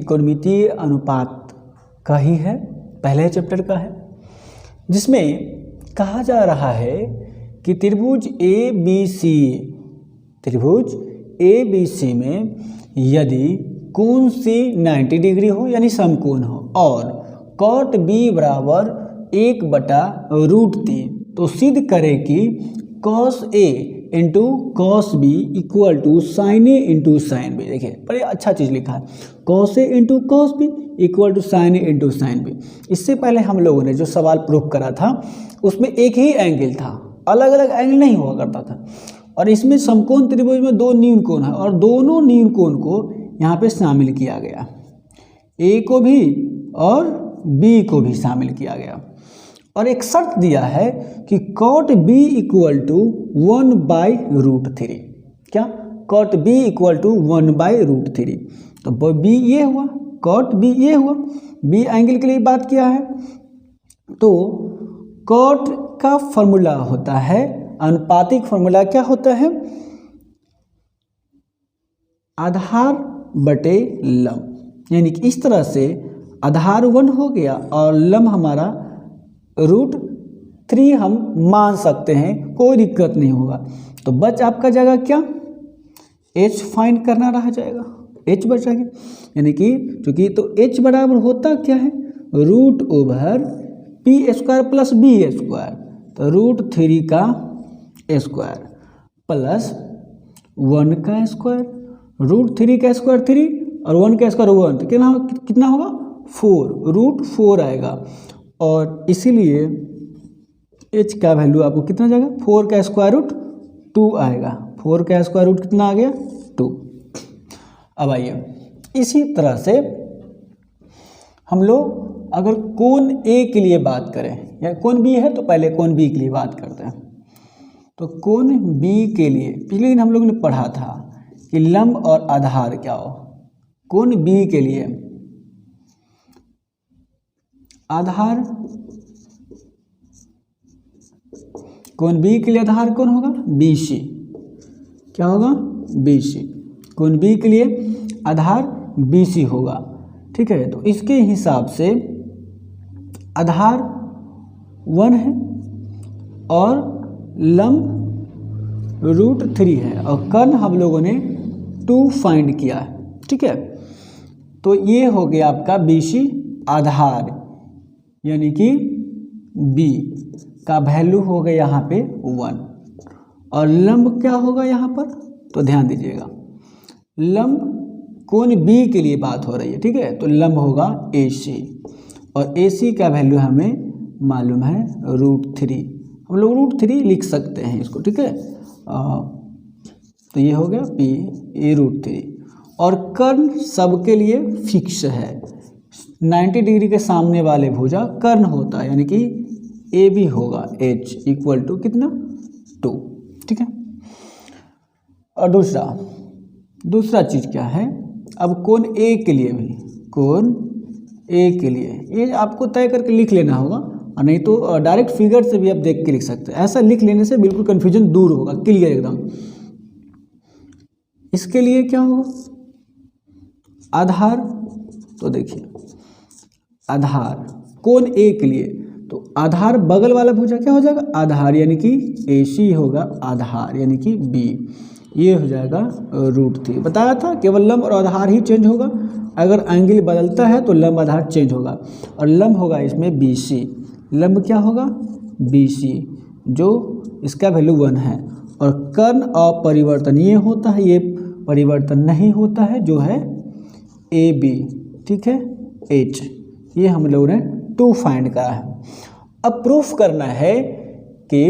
त्रिकोणमितीय अनुपात का ही है, पहले चैप्टर का है, जिसमें कहा जा रहा है कि त्रिभुज ए बी सी में यदि कोण C 90 डिग्री हो यानी समकोण हो और कॉट B बराबर 1/√3, तो सिद्ध करें कि cos A into cos B equal to sine A into sine B. देखिए बड़े अच्छा चीज़ लिखा है, cos A into cos B equal to sine A into sine B. इससे पहले हम लोगों ने जो सवाल प्रूफ करा था उसमें एक ही एंगल था, अलग अलग एंगल नहीं हुआ करता था। और इसमें समकोण त्रिभुज में दो न्यून कोण है और दोनों न्यून कोण को यहाँ पे शामिल किया गया, ए को भी और बी को भी शामिल किया गया। और एक शर्त दिया है कि cot B इक्वल टू 1/√3। क्या? cot B equal to 1/√3। तो B ये हुआ, cot B ये हुआ, B एंगल के लिए बात किया है। तो cot का फॉर्मूला होता है, अनुपातिक फॉर्मूला क्या होता है? आधार बटे लंब, यानी कि इस तरह से आधार 1 हो गया और लंब हमारा √3 हम मान सकते हैं, कोई दिक्कत नहीं होगा। तो बच आपका जाएगा क्या? h फाइंड करना रह जाएगा, h बच जाएगा, यानी कि चूंकि तो h बराबर होता क्या है? √p² प्लस b², तो √3 का स्क्वायर प्लस 1 का स्क्वायर, √3 का स्क्वायर 3 और 1 का स्क्वायर 1, तो कितना होगा? 4, √4 आएगा। और इसीलिए h का वैल्यू आपको कितना जाएगा? 4 का स्क्वायर रूट 2 आएगा। 4 का स्क्वायर रूट कितना आ गया? 2। अब आइए इसी तरह से हम लोग अगर कोण A के लिए बात करें या कोण B है तो पहले कोण B के लिए बात करते हैं। तो कोण B के लिए पिछले दिन हम लोगों ने पढ़ा था कि लंब और आधार क्या हो। कोण B के लिए आधार, कोण B के लिए आधार कौन होगा? BC। क्या होगा? BC। कोण B के लिए आधार BC होगा, ठीक है। तो इसके हिसाब से आधार 1 है और लंब √3 है और कर्ण हम लोगों ने 2 फाइंड किया है, ठीक है। तो ये हो गया आपका BC आधार, यानी कि B का वैल्यू हो गया यहाँ पे 1 और लंब क्या होगा यहाँ पर? तो ध्यान दीजिएगा, लंब कोण B के लिए बात हो रही है, ठीक है। तो लंब होगा AC और AC का वैल्यू हमें मालूम है √3, हम लोग √3 लिख सकते हैं इसको, ठीक है। तो ये हो गया P A √3 और कर्ण सबके लिए फिक्स है, 90 डिग्री के सामने वाले भुजा कर्ण होता है, यानी कि AB होगा H इक्वल टू कितना? 2, ठीक है। और दूसरा चीज़ क्या है? अब कोण A के लिए भी, कोण A के लिए ये आपको तय करके लिख लेना होगा, और नहीं तो डायरेक्ट फिगर से भी आप देख के लिख सकते हैं। ऐसा लिख लेने से बिल्कुल कन्फ्यूजन दूर होगा, क्लियर एकदम। इसके लिए क्या होगा? आधार, तो देखिए आधार कोण A के लिए, तो आधार बगल वाला भुजा क्या हो जाएगा? आधार, यानी कि AC होगा आधार, यानी कि B, ये हो जाएगा √3। बताया था केवल लंब और आधार ही चेंज होगा, अगर एंगल बदलता है तो लंब आधार चेंज होगा। और लंब होगा इसमें BC, लंब क्या होगा? BC, जो इसका वैल्यू 1 है। और कर्ण अपरिवर्तनीय होता है, ये परिवर्तन नहीं होता है, जो है AB, ठीक है, H। ये हम लोगों ने 2 फाइंड करा है। अब प्रूफ करना है कि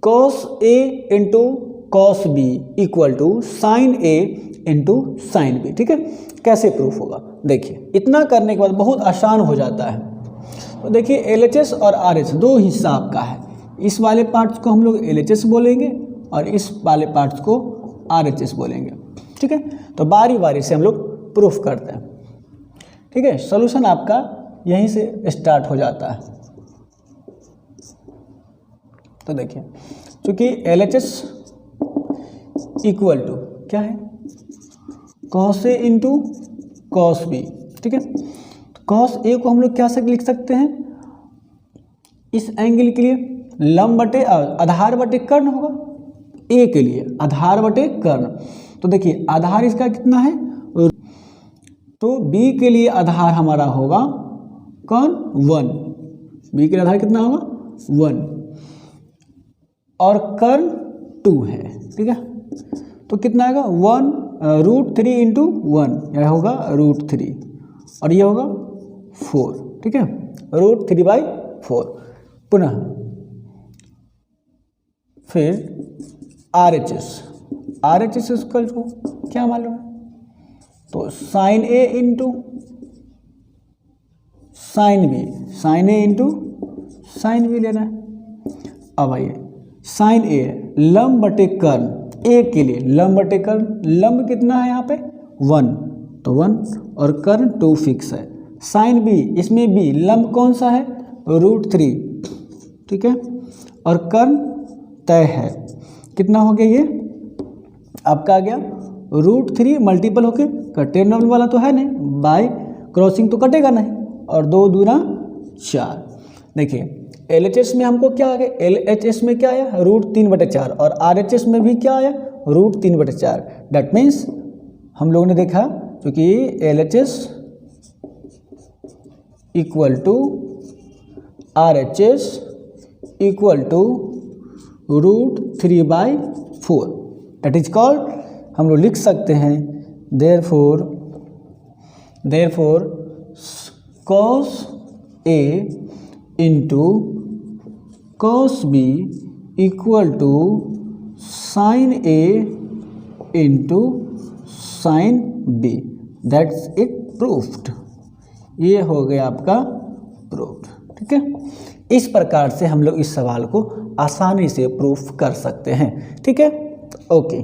cos A into cos B equal to sine A into sine B, ठीक है। कैसे प्रूफ होगा? देखिए इतना करने के बाद बहुत आसान हो जाता है। तो देखिए LHS और RH दो हिसाब का है, इस वाले पार्ट्स को हम लोग LHS बोलेंगे और इस वाले पार्ट्स को RHS बोलेंगे, ठीक है। तो बारी बारी से हम लोग प्रूफ करते हैं, ठीक है। सॉल्यूशन आपका यहीं से स्टार्ट हो जाता है। तो देखिए क्योंकि LHS इक्वल टू क्या है? cos A into cos B, ठीक है। तो कॉस ए को हम लोग क्या से लिख सकते हैं, इस एंगल के लिए लंब बटे आधार बटे कर्ण होगा, ए के लिए आधार बटे कर्ण। तो देखिए आधार इसका कितना है, तो बी के लिए आधार हमारा होगा कौन 1, बी के लिए आधार कितना होगा 1 और कर्ण 2 है, ठीक है। तो कितना आएगा 1√3 इंटू 1, यह होगा √3 और ये होगा 4, ठीक है, √3/4। पुनः फिर RHS इसका क्या मालूम है, तो sign A into sine B, sign A into sine B लेना है। अब आइए साइन ए लंब बटे कर्ण, ए के लिए लंब बटे कर्ण, लंब कितना है यहाँ पे 1, तो 1 और कर्ण 2 फिक्स है। साइन बी, इसमें भी लंब कौन सा है √3, ठीक है, और कर्ण तय है, कितना हो गया ये आपका आ गया √3 मल्टीपल होके कटे नॉर्मल वाला तो है नहीं, बाय क्रॉसिंग तो कटेगा नहीं, और 2 दूना 4। देखिए LHS में हमको क्या आ गया, LHS में क्या आया √3/4 और RHS में भी क्या आया √3/4। दैट मीन्स हम लोगों ने देखा क्योंकि LHS equal to RHS equal to √3/4, that is called, हम लोग लिख सकते हैं therefore cos A into cos B equal to sin A into sin B, that's it proved. ये हो गया आपका प्रूफ्ड, ठीक है। इस प्रकार से हम लोग इस सवाल को आसानी से प्रूफ कर सकते हैं, ठीक है। ओके।